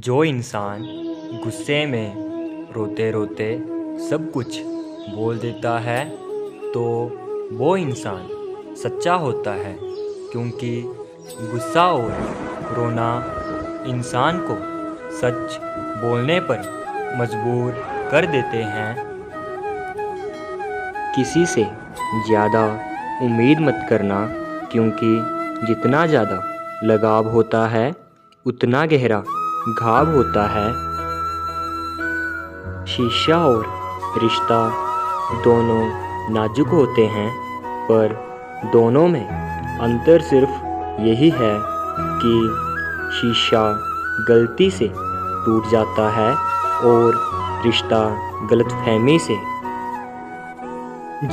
जो इंसान गुस्से में रोते रोते सब कुछ बोल देता है तो वो इंसान सच्चा होता है, क्योंकि गुस्सा और रोना इंसान को सच बोलने पर मजबूर कर देते हैं। किसी से ज़्यादा उम्मीद मत करना, क्योंकि जितना ज़्यादा लगाव होता है उतना गहरा घाव होता है। शीशा और रिश्ता दोनों नाजुक होते हैं, पर दोनों में अंतर सिर्फ यही है कि शीशा गलती से टूट जाता है और रिश्ता गलतफहमी से।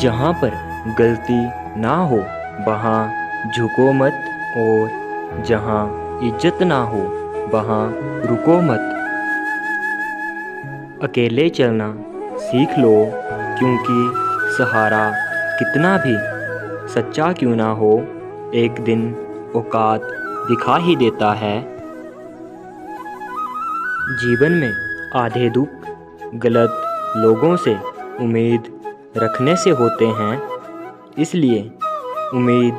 जहाँ पर गलती ना हो वहाँ झुको मत, और जहाँ इज्जत ना हो वहाँ रुको मत। अकेले चलना सीख लो, क्योंकि सहारा कितना भी सच्चा क्यों ना हो, एक दिन औकात दिखा ही देता है। जीवन में आधे दुख गलत लोगों से उम्मीद रखने से होते हैं, इसलिए उम्मीद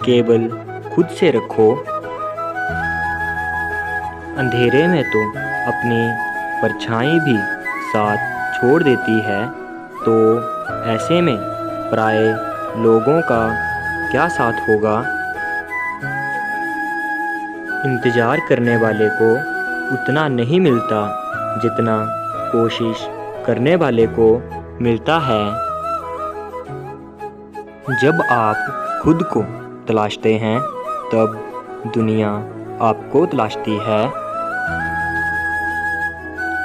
केवल खुद से रखो। अंधेरे में तो अपनी परछाई भी साथ छोड़ देती है, तो ऐसे में पराए लोगों का क्या साथ होगा। इंतज़ार करने वाले को उतना नहीं मिलता जितना कोशिश करने वाले को मिलता है। जब आप खुद को तलाशते हैं तब दुनिया आपको तलाशती है।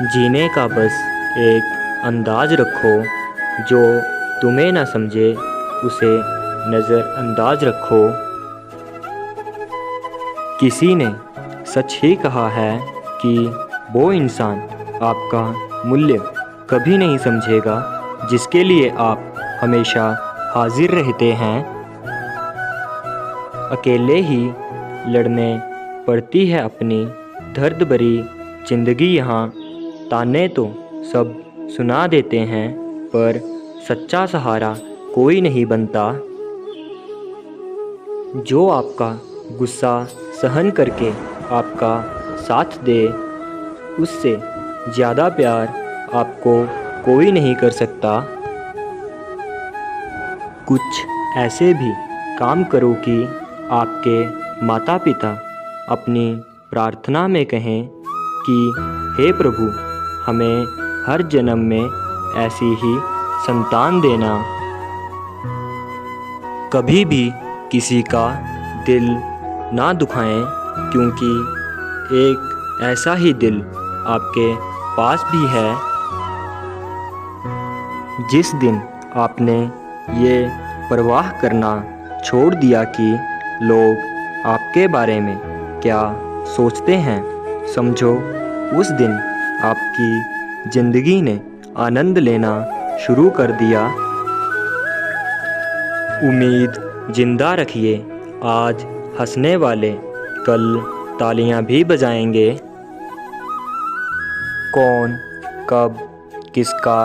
जीने का बस एक अंदाज रखो, जो तुम्हें ना समझे उसे नज़रअंदाज रखो। किसी ने सच ही कहा है कि वो इंसान आपका मूल्य कभी नहीं समझेगा जिसके लिए आप हमेशा हाजिर रहते हैं। अकेले ही लड़ने पड़ती है अपनी दर्द भरी जिंदगी। यहाँ ताने तो सब सुना देते हैं, पर सच्चा सहारा कोई नहीं बनता। जो आपका गुस्सा सहन करके आपका साथ दे, उससे ज़्यादा प्यार आपको कोई नहीं कर सकता। कुछ ऐसे भी काम करो कि आपके माता पिता अपनी प्रार्थना में कहें कि हे प्रभु, हमें हर जन्म में ऐसी ही संतान देना। कभी भी किसी का दिल ना दुखाएं, क्योंकि एक ऐसा ही दिल आपके पास भी है। जिस दिन आपने ये परवाह करना छोड़ दिया कि लोग आपके बारे में क्या सोचते हैं, समझो उस दिन आपकी ज़िंदगी ने आनंद लेना शुरू कर दिया। उम्मीद जिंदा रखिए, आज हंसने वाले कल तालियां भी बजाएंगे। कौन कब किसका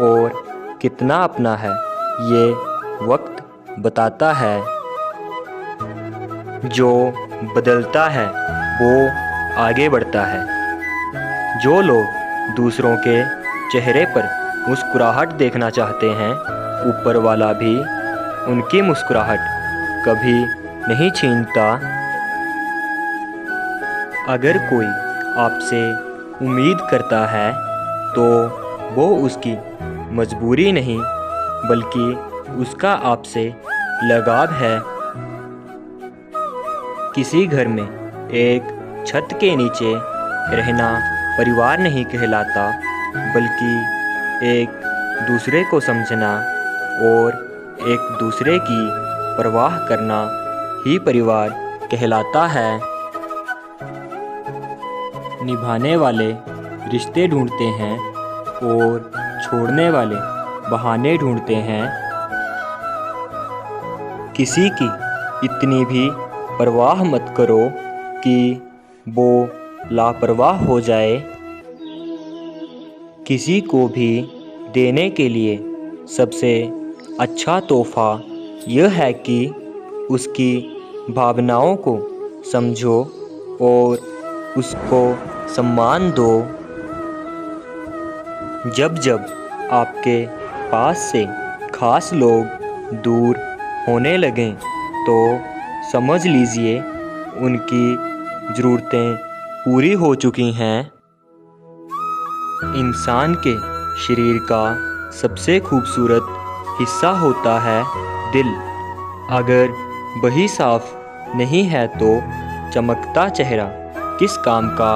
और कितना अपना है, ये वक्त बताता है। जो बदलता है वो आगे बढ़ता है। जो लोग दूसरों के चेहरे पर मुस्कुराहट देखना चाहते हैं, ऊपर वाला भी उनकी मुस्कुराहट कभी नहीं छीनता। अगर कोई आपसे उम्मीद करता है तो वो उसकी मजबूरी नहीं, बल्कि उसका आपसे लगाव है। किसी घर में एक छत के नीचे रहना परिवार नहीं कहलाता, बल्कि एक दूसरे को समझना और एक दूसरे की परवाह करना ही परिवार कहलाता है। निभाने वाले रिश्ते ढूंढते हैं और छोड़ने वाले बहाने ढूंढते हैं। किसी की इतनी भी परवाह मत करो कि वो लापरवाह हो जाए। किसी को भी देने के लिए सबसे अच्छा तोहफ़ा यह है कि उसकी भावनाओं को समझो और उसको सम्मान दो। जब जब आपके पास से खास लोग दूर होने लगें तो समझ लीजिए उनकी ज़रूरतें पूरी हो चुकी हैं। इंसान के शरीर का सबसे खूबसूरत हिस्सा होता है दिल। अगर वही साफ नहीं है तो चमकता चेहरा किस काम का।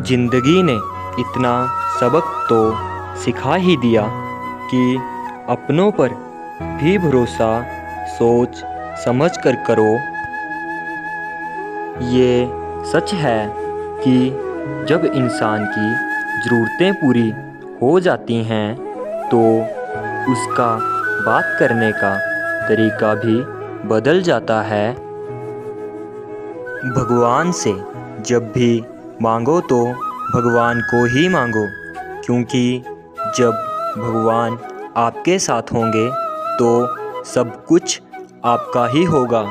जिंदगी ने इतना सबक तो सिखा ही दिया कि अपनों पर भी भरोसा सोच समझ कर करो। ये सच है कि जब इंसान की ज़रूरतें पूरी हो जाती हैं तो उसका बात करने का तरीका भी बदल जाता है। भगवान से जब भी मांगो तो भगवान को ही मांगो, क्योंकि जब भगवान आपके साथ होंगे तो सब कुछ आपका ही होगा।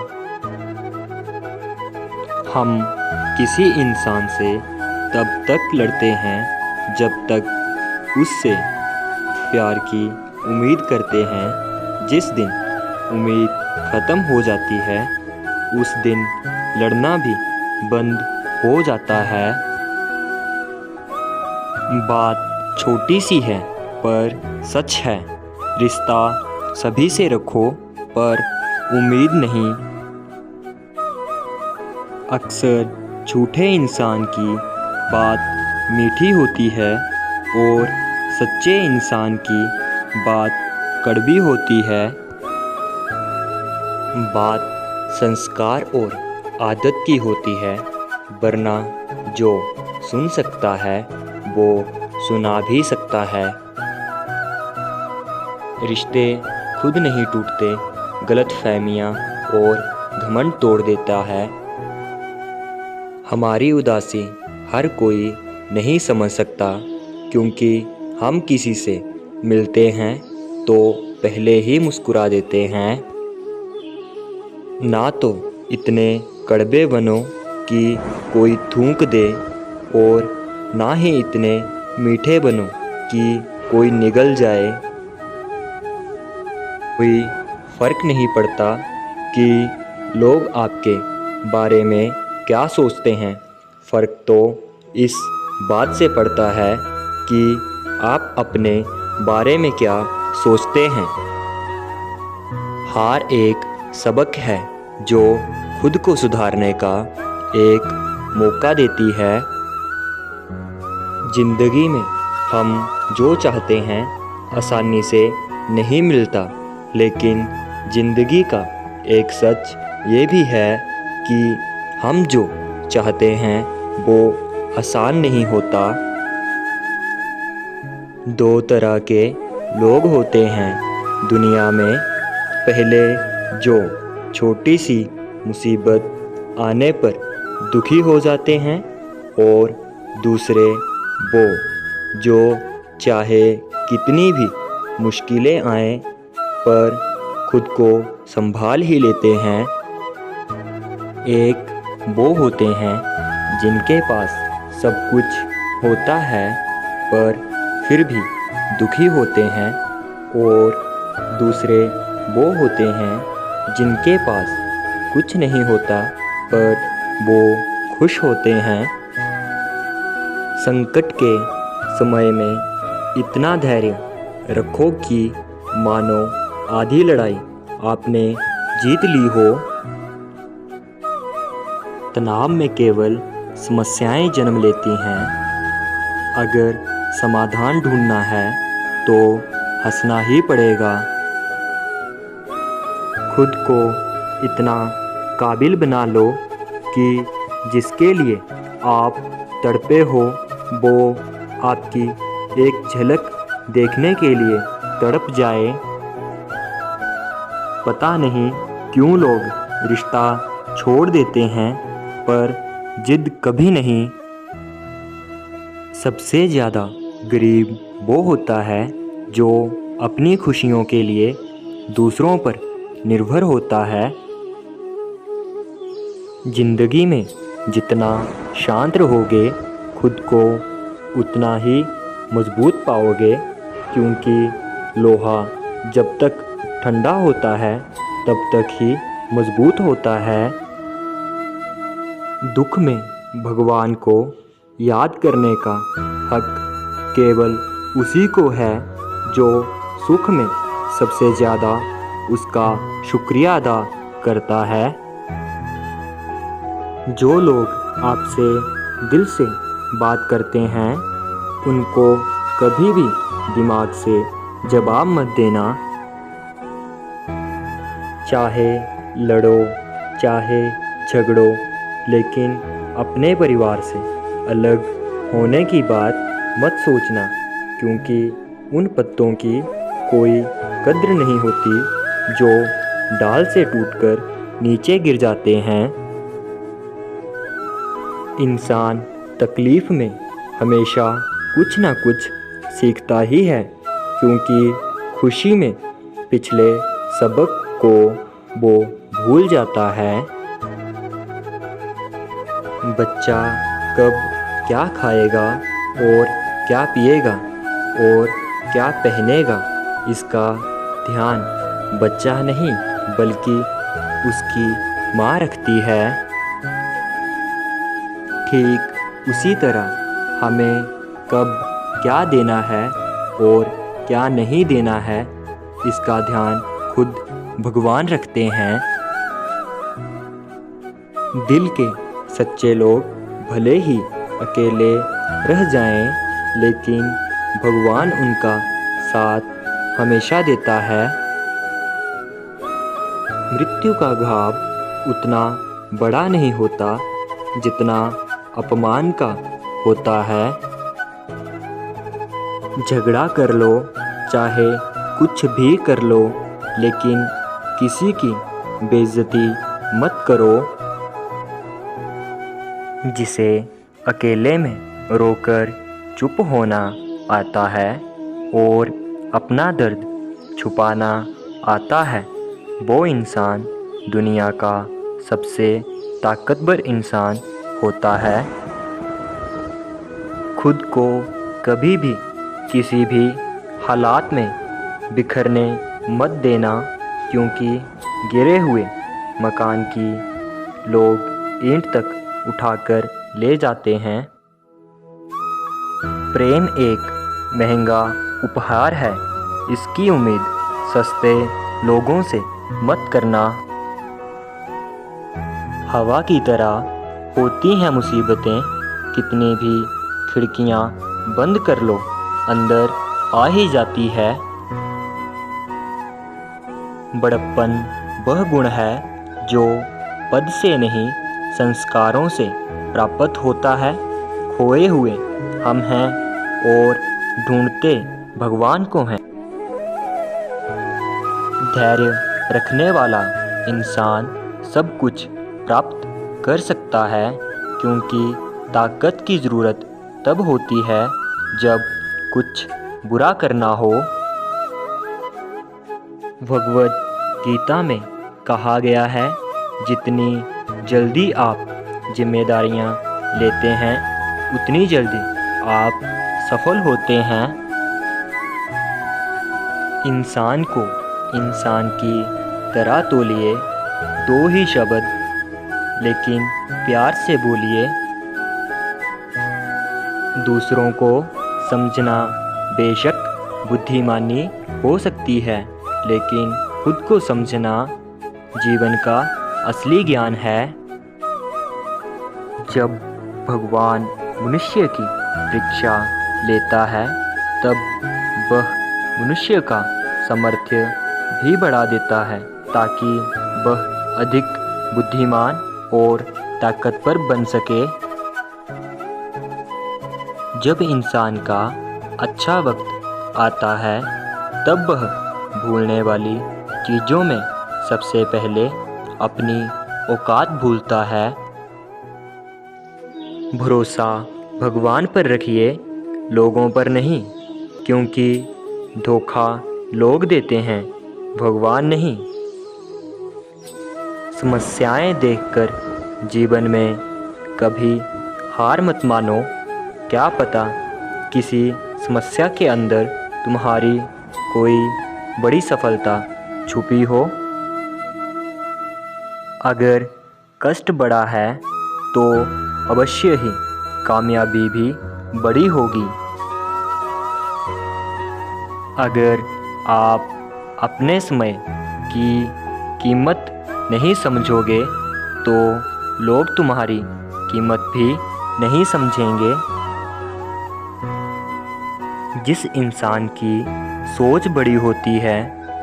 हम किसी इंसान से तब तक लड़ते हैं जब तक उससे प्यार की उम्मीद करते हैं। जिस दिन उम्मीद ख़त्म हो जाती है उस दिन लड़ना भी बंद हो जाता है। बात छोटी सी है पर सच है, रिश्ता सभी से रखो पर उम्मीद नहीं। अक्सर झूठे इंसान की बात मीठी होती है और सच्चे इंसान की बात कड़वी होती है। बात संस्कार और आदत की होती है, वरना जो सुन सकता है वो सुना भी सकता है। रिश्ते खुद नहीं टूटते, गलतफहमियाँ और घमंड तोड़ देता है। हमारी उदासी हर कोई नहीं समझ सकता, क्योंकि हम किसी से मिलते हैं तो पहले ही मुस्कुरा देते हैं। ना तो इतने कड़वे बनो कि कोई थूक दे और ना ही इतने मीठे बनो कि कोई निगल जाए। कोई फ़र्क नहीं पड़ता कि लोग आपके बारे में क्या सोचते हैं, फ़र्क तो इस बात से पड़ता है कि आप अपने बारे में क्या सोचते हैं। हार एक सबक है जो खुद को सुधारने का एक मौका देती है। जिंदगी में हम जो चाहते हैं आसानी से नहीं मिलता, लेकिन ज़िंदगी का एक सच ये भी है कि हम जो चाहते हैं वो आसान नहीं होता। दो तरह के लोग होते हैं दुनिया में, पहले जो छोटी सी मुसीबत आने पर दुखी हो जाते हैं और दूसरे वो जो चाहे कितनी भी मुश्किलें आएं पर खुद को संभाल ही लेते हैं। एक वो होते हैं जिनके पास सब कुछ होता है पर फिर भी दुखी होते हैं, और दूसरे वो होते हैं जिनके पास कुछ नहीं होता पर वो खुश होते हैं। संकट के समय में इतना धैर्य रखो कि मानो आधी लड़ाई आपने जीत ली हो। तनाव में केवल समस्याएं जन्म लेती हैं। अगर समाधान ढूंढना है तो हंसना ही पड़ेगा। खुद को इतना काबिल बना लो कि जिसके लिए आप तड़पे हो वो आपकी एक झलक देखने के लिए तड़प जाए। पता नहीं क्यों लोग रिश्ता छोड़ देते हैं, पर जिद कभी नहीं। सबसे ज़्यादा गरीब वो होता है जो अपनी खुशियों के लिए दूसरों पर निर्भर होता है। जिंदगी में जितना शांत रहोगे खुद को उतना ही मजबूत पाओगे, क्योंकि लोहा जब तक ठंडा होता है तब तक ही मजबूत होता है। दुख में भगवान को याद करने का हक केवल उसी को है जो सुख में सबसे ज़्यादा उसका शुक्रिया अदा करता है। जो लोग आपसे दिल से बात करते हैं उनको कभी भी दिमाग से जवाब मत देना। चाहे लड़ो चाहे झगड़ो, लेकिन अपने परिवार से अलग होने की बात मत सोचना, क्योंकि उन पत्तों की कोई कद्र नहीं होती जो डाल से टूटकर नीचे गिर जाते हैं। इंसान तकलीफ़ में हमेशा कुछ ना कुछ सीखता ही है, क्योंकि खुशी में पिछले सबक को वो भूल जाता है। बच्चा कब क्या खाएगा और क्या पिएगा और क्या पहनेगा, इसका ध्यान बच्चा नहीं बल्कि उसकी माँ रखती है। ठीक उसी तरह हमें कब क्या देना है और क्या नहीं देना है, इसका ध्यान खुद भगवान रखते हैं। दिल के सच्चे लोग भले ही अकेले रह जाएं, लेकिन भगवान उनका साथ हमेशा देता है। मृत्यु का घाव उतना बड़ा नहीं होता जितना अपमान का होता है। झगड़ा कर लो चाहे कुछ भी कर लो, लेकिन किसी की बेइज्जती मत करो। जिसे अकेले में रोकर चुप होना आता है और अपना दर्द छुपाना आता है, वो इंसान दुनिया का सबसे ताकतवर इंसान होता है। खुद को कभी भी किसी भी हालात में बिखरने मत देना, क्योंकि गिरे हुए मकान की लोग ईंट तक उठाकर ले जाते हैं। प्रेम एक महंगा उपहार है, इसकी उम्मीद सस्ते लोगों से मत करना। हवा की तरह होती हैं मुसीबतें, कितनी भी खिड़कियां बंद कर लो अंदर आ ही जाती है। बड़प्पन वह गुण है जो पद से नहीं संस्कारों से प्राप्त होता है। खोए हुए हम हैं और ढूंढते भगवान को हैं। धैर्य रखने वाला इंसान सब कुछ प्राप्त कर सकता है, क्योंकि ताकत की ज़रूरत तब होती है जब कुछ बुरा करना हो। भगवद गीता में कहा गया है, जितनी जल्दी आप जिम्मेदारियां लेते हैं उतनी जल्दी आप सफल होते हैं। इंसान को इंसान की तरह तोलिए, दो ही शब्द लेकिन प्यार से बोलिए। दूसरों को समझना बेशक बुद्धिमानी हो सकती है, लेकिन खुद को समझना जीवन का असली ज्ञान है। जब भगवान मनुष्य की परीक्षा लेता है, तब वह मनुष्य का सामर्थ्य भी बढ़ा देता है, ताकि वह अधिक बुद्धिमान और ताकतवर बन सके। जब इंसान का अच्छा वक्त आता है, तब वह भूलने वाली चीज़ों में सबसे पहले अपनी औकात भूलता है। भरोसा भगवान पर रखिए, लोगों पर नहीं, क्योंकि धोखा लोग देते हैं, भगवान नहीं। समस्याएं देखकर जीवन में कभी हार मत मानो, क्या पता किसी समस्या के अंदर तुम्हारी कोई बड़ी सफलता छुपी हो। अगर कष्ट बड़ा है तो अवश्य ही कामयाबी भी बड़ी होगी। अगर आप अपने समय की कीमत नहीं समझोगे तो लोग तुम्हारी कीमत भी नहीं समझेंगे। जिस इंसान की सोच बड़ी होती है,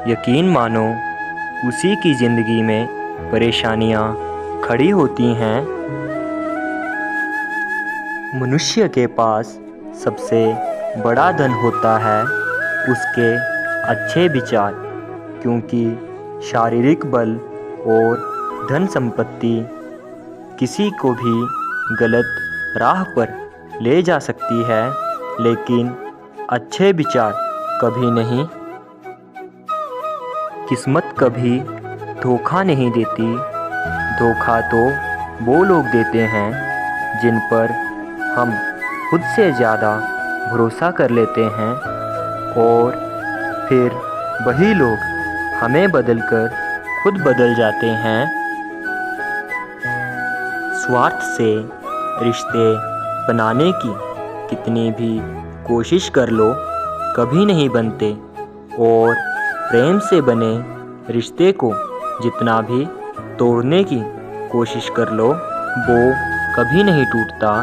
यकीन मानो उसी की ज़िंदगी में परेशानियाँ खड़ी होती हैं। मनुष्य के पास सबसे बड़ा धन होता है उसके अच्छे विचार, क्योंकि शारीरिक बल और धन संपत्ति किसी को भी गलत राह पर ले जा सकती है, लेकिन अच्छे विचार कभी नहीं। किस्मत कभी धोखा नहीं देती, धोखा तो वो लोग देते हैं जिन पर हम खुद से ज़्यादा भरोसा कर लेते हैं, और फिर वही लोग हमें बदलकर खुद बदल जाते हैं। स्वार्थ से रिश्ते बनाने की कितनी भी कोशिश कर लो, कभी नहीं बनते, और प्रेम से बने रिश्ते को जितना भी तोड़ने की कोशिश कर लो, वो कभी नहीं टूटता।